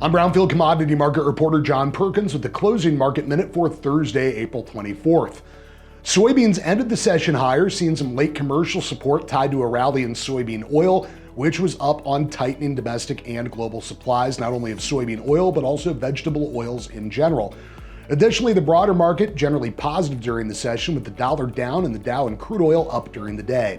I'm Brownfield Commodity Market Reporter John Perkins with the closing market minute for Thursday, April 24th. Soybeans ended the session higher, seeing some late commercial support tied to a rally in soybean oil, which was up on tightening domestic and global supplies, not only of soybean oil, but also vegetable oils in general. Additionally, the broader market generally positive during the session, with the dollar down and the Dow and crude oil up during the day.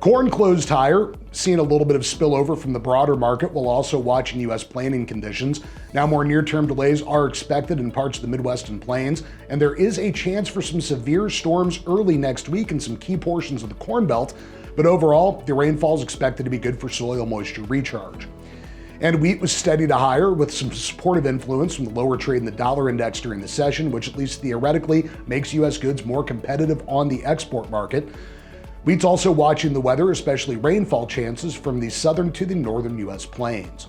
Corn closed higher, seeing a little bit of spillover from the broader market while also watching U.S. planting conditions. Now, more near-term delays are expected in parts of the Midwest and Plains, and there is a chance for some severe storms early next week in some key portions of the Corn Belt, but overall, the rainfall is expected to be good for soil moisture recharge. And wheat was steady to higher with some supportive influence from the lower trade in the dollar index during the session, which at least theoretically makes U.S. goods more competitive on the export market. Wheat's also watching the weather, especially rainfall chances from the southern to the northern U.S. plains.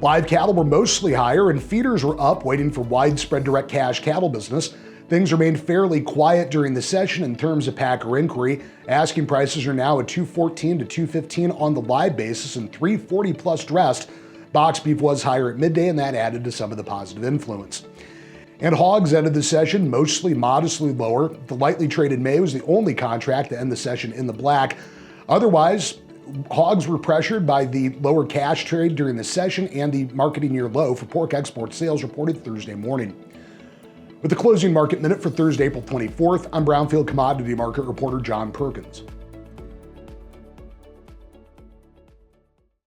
Live cattle were mostly higher and feeders were up, waiting for widespread direct cash cattle business. Things remained fairly quiet during the session in terms of packer inquiry. Asking prices are now at $214 to $215 on the live basis and $340 plus dressed. Box beef was higher at midday, and that added to some of the positive influence. And hogs ended the session mostly modestly lower. The lightly traded May was the only contract to end the session in the black. Otherwise, hogs were pressured by the lower cash trade during the session and the marketing year low for pork export sales reported Thursday morning. With the closing market minute for Thursday, April 24th, I'm Brownfield Commodity Market Reporter John Perkins.